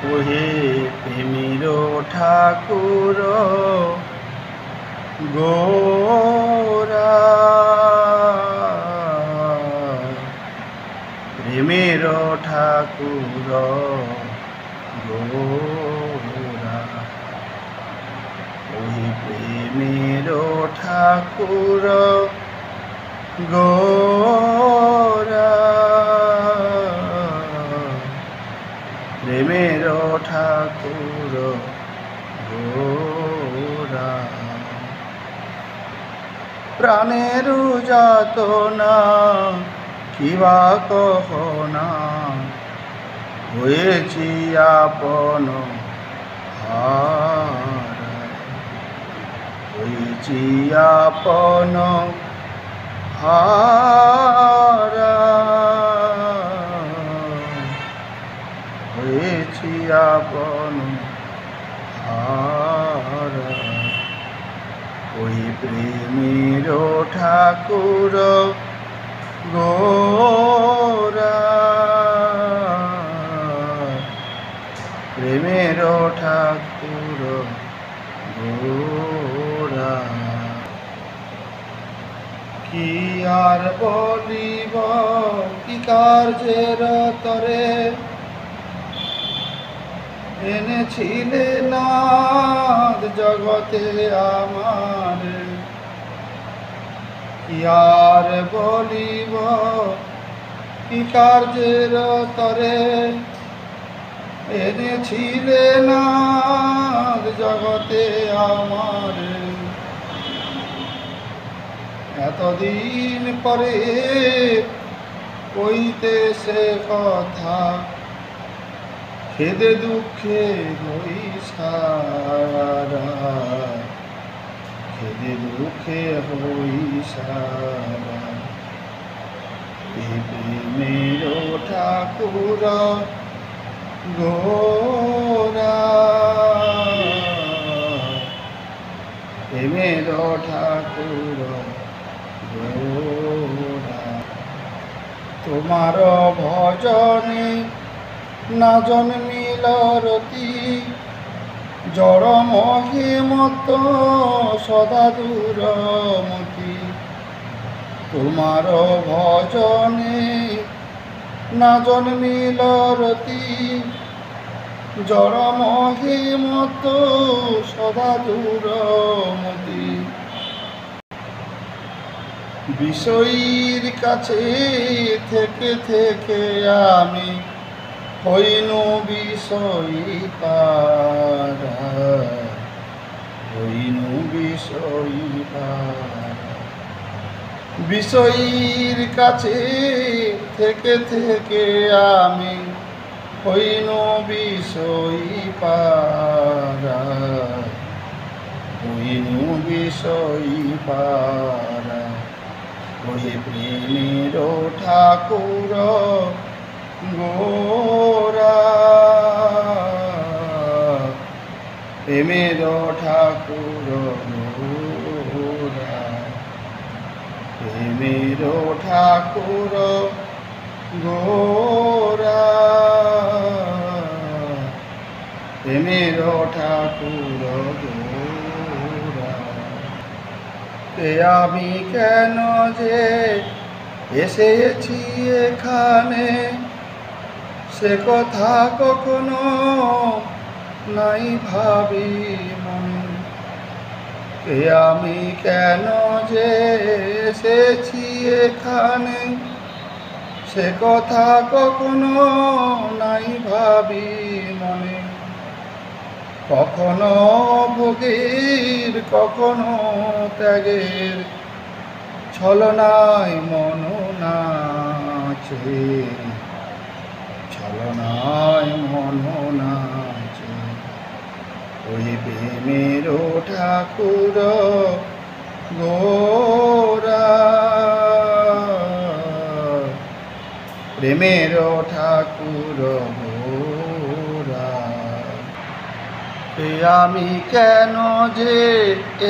ওহে প্রেমের ঠাকুর গোরা, প্রেমের ঠাকুর গোরা, ওহে প্রেমের ঠাকুর গোরা, প্রেমের ঠাকুর গোরা। প্রাণের যাতনা কিবা কহনা, হয়েছি আপন হারা, হয়েছি আপন হারা, হয়েছি আপন হারা। ওই প্রেমের ঠাকুর গোরা, প্রেমের ঠাকুর গোরা। কি আর বলিব কি কার্যের তরে, এনেছিলে নাদ জগতে আমার। কি আর বলিব কি কার্যের তরে, এনেছিলে নাদ জগতে আমার। এতদিন পরে কইতে সে কথা, খেদে দুঃখে হই সারা, খেদে দুঃখে হই সারা। প্রেমের ঠাকুর গোরা, প্রেমের ঠাকুর গোরা। তোমার ভজনে না জন্মিল রতি, জড় মোহে মত সদা দূরমতি। তোমার ভজনে না জন্মিল রতি, জড় মোহে মত সদা দূরমতি। বিষয়ীর কাছে থেকে থেকে আমি হইনু বিষয়ী পারা, হইনু বিষয়ী পারা। বিষয়ীর কাছে থেকে থেকে আমি হইনু বিষয়ী পারা, হইনু বিষয়ী পারা। ওহে প্রেমের ঠাকুর গোরা, প্রেমের ঠাকুর গোরা, প্রেমের ঠাকুর গোরা, প্রেমের ঠাকুর গোরা। আমি কেন যে এসেছি এখানে, সে কথা কখনো নাই ভাবি মনে। আমি কেন যে এসেছি এখানে, সে কথা কখনো নাই ভাবি মনে। কখনো ভোগের কখনো ত্যাগের ছলনায় মন নাচে, ছলনায় মন নাচে। ওই প্রেমের ঠাকুর গোরা, প্রেমের ঠাকুর গোরা। আমি কেন যে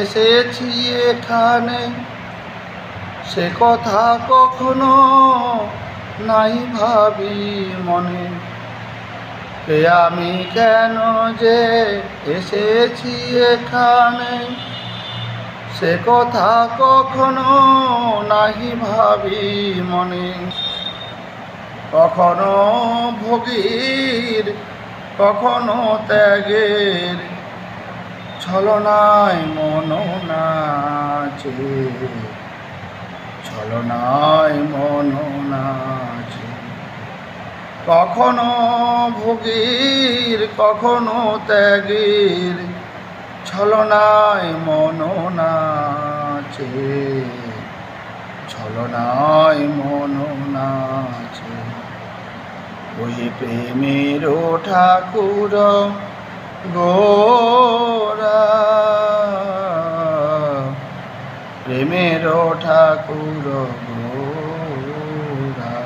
এসেছি এখানে, সে কথা কখনো নাই ভাবি মনে। আমি কেন যে এসেছি এখানে, সে কথা কখনো নাহি ভাবি মনে। কখনো ভোগীর কখনো ত্যাগের ছলনায় মন নাচে, ছলনায় মন নাচে। কখনো ভোগীর কখনো ত্যাগের ছলনায় মন নাচে, ছলনায় মন নাচে। ওই প্রেমের ঠাকুর গোরা, প্রেমের ঠাকুর গোরা।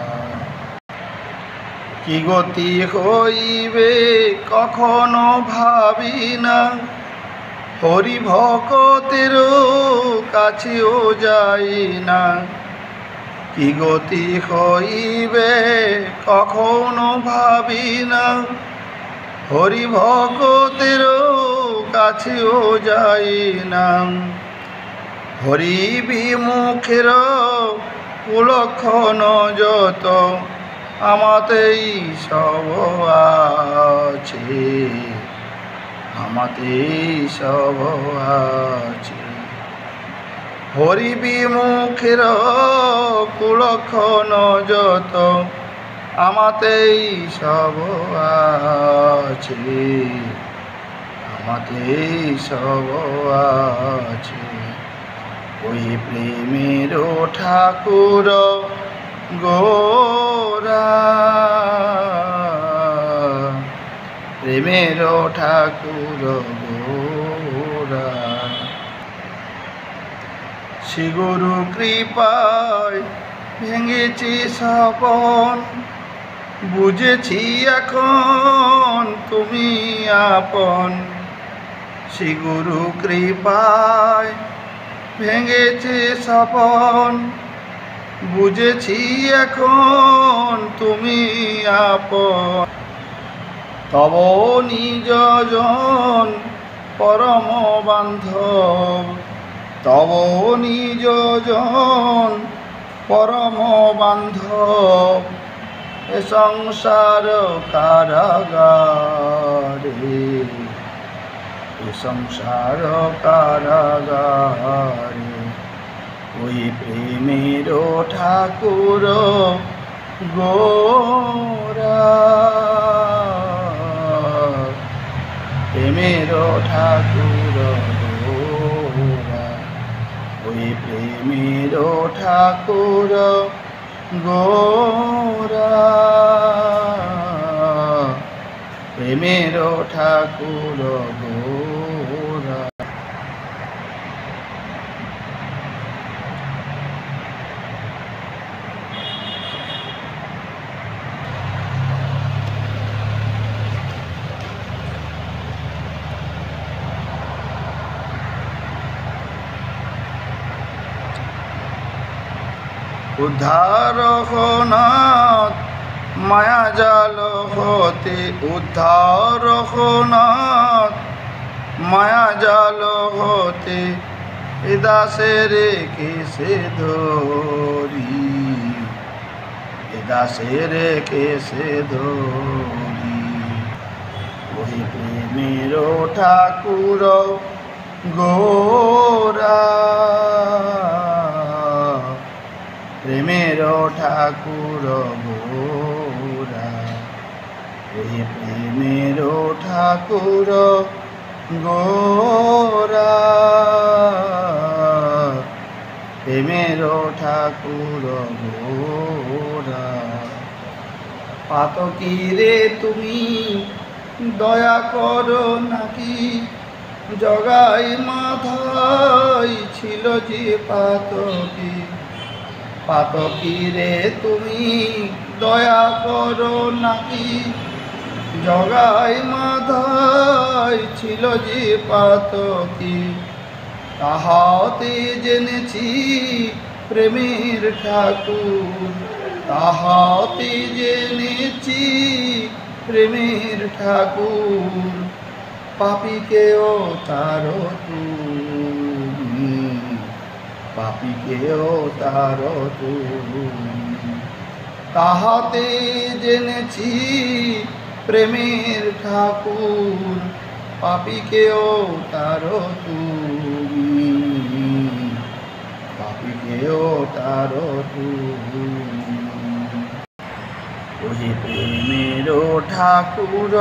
কি গতি হইবে কখনো ভাবি না, হরি ভকতের কাছেও যাই না। কি গতি হইবে কখনো ভাবি না, হরি ভকতের কাছেও যাই না। হরি বিমুখের কুলক্ষণ যত আমাতেই সব আছে, আমাতেই সব আছে। হরি বিমুখের কুলক্ষণ যত আমাতেই সব আছে, আমাতেই সব আছে। ওই প্রেমের ঠাকুর গোরা, প্রেমের ঠাকুর গোরা। শ্রী গুরু কৃপায় ভেঙেছি স্বপন, বুঝেছি এখন তুমি আপন। শ্রী গুরু কৃপায় ভেঙেছি স্বপন, বুঝেছি এখন তুমি আপন। তব নিজজন পরম বান্ধব, তব নিজজন পরম বান্ধব। এ সংসার কারাগারে, এ সংসার কারাগারে। ওই প্রেমের ঠাকুর গোরা, প্রেমের ঠাকুর গোরা। ওই প্রেমের ঠাকুর গোরা, প্রেমের ঠাকুর গোরা। উদ্ধার নাথ মায়া জাল হতে, উদ্ধার নাথ মায়া জাল হতে। এ দাসের কেসে ধরি, এ দাসের কেসে ধরি। ওই প্রেমের ঠাকুর গোরা, প্রেমের ঠাকুর গোরা। ওই প্রেমের ঠাকুর গোরা, প্রেমের ঠাকুর গোরা। পাতকি রে তুমি দয়া করো নাকি, জগাই মাথায় ছিল যে পাতকি। পাতকি রে তুমি দয়া করো নাকি, জগাই মাথায় ছিল যে পাতকি। তাহাতে জেনেছি প্রেমের ঠাকুর, তাহাতে জেনেছি প্রেমের ঠাকুর পাপীকেও তারো তুমি, পাপীকেও তারো তুমি। তাহাতে জেনেছি প্রেমের ঠাকুর পাপীকেও তারো তুমি, পাপীকেও তারো তুমি। ওহে প্রেমের ঠাকুর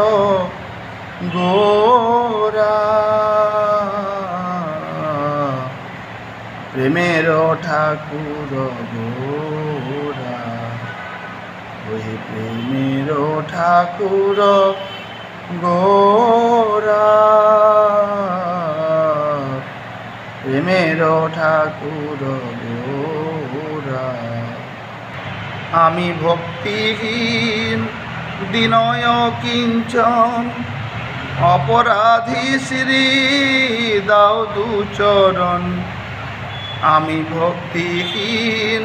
গোরা, প্রেমের ঠাকুর গোরা, ওহে প্রেমের ঠাকুর গোরা, প্রেমের ঠাকুর গোরা। আমি ভক্তিহীন বিনয় কিঞ্চন, অপরাধী শ্রী দাও দুচরণ। আমি ভক্তিহীন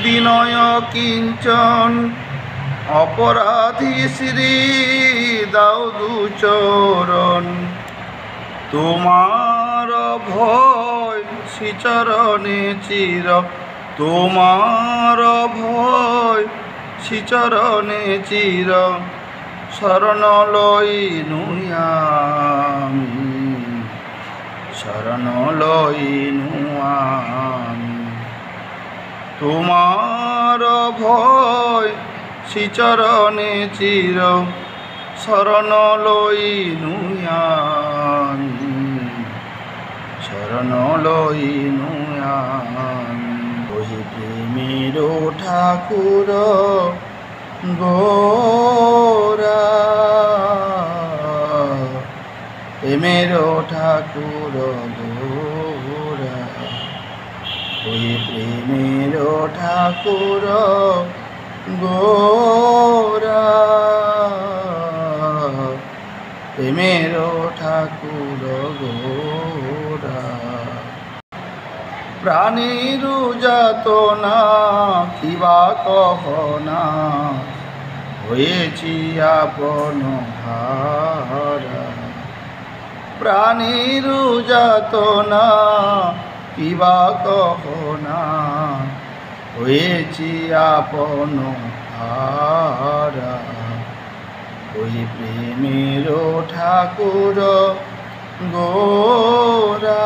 বিনয় কিঞ্চন, অপরাধী শ্রী দাও দুচরণ। তোমার ভয় শ্রীচরণে চির, তোমার ভয় শ্রীচরণে চির, শরণ লইনু আমি, শরণ লইনু আমি। তোমার ভয় শ্রীচরণে চির, শরণ লইনু আমি, শরণ লইনু আমি। ওহে প্রেমের ঠাকুর গোরা, প্রেমের ঠাকুর গোরা, ওহে প্রেমের ঠাকুর গোরা, প্রেমের ঠাকুর গোরা। প্রাণীর যাতনা কিবা কহনা, হয়েছি আপন হারা। প্রাণীর যাতনা কিবা কহনা, হয়েছি আপন হারা। ওই প্রেমের ঠাকুর গোরা,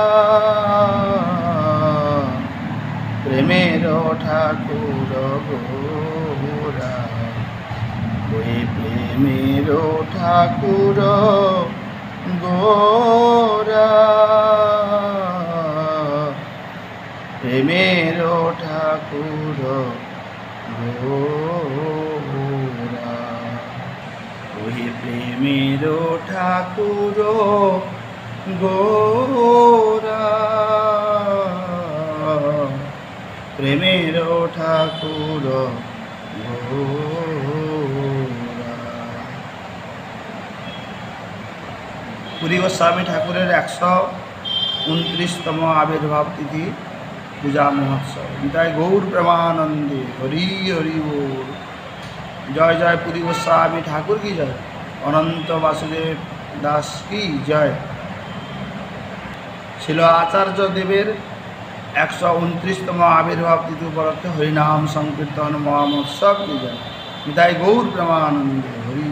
প্রেমের ঠাকুর গোরা, ওই প্রেমের ঠাকুর গোরা, প্রেমের ঠাকুর গোরা, ওই প্রেমের ঠাকুর গোরা, প্রেমের ঠাকুর গোরা। পুরী গোস্বামী ঠাকুরের 129তম আবির্ভাব তিথি পূজা মহোৎসব। নিতাই গৌর প্রেমানন্দে, হরি হরি बोल। জয় জয় পুরী গোস্বামী ঠাকুর কি জয়, অনন্ত বাসুদেব দাস কি জয়। ছিল আচার্য দেবের 129তম আবির্ভাব তিথি উপলক্ষে হরিনাম সংকীর্তন মহোৎসব কি জয়। নিতাই গৌর প্রেমানন্দে, হরি।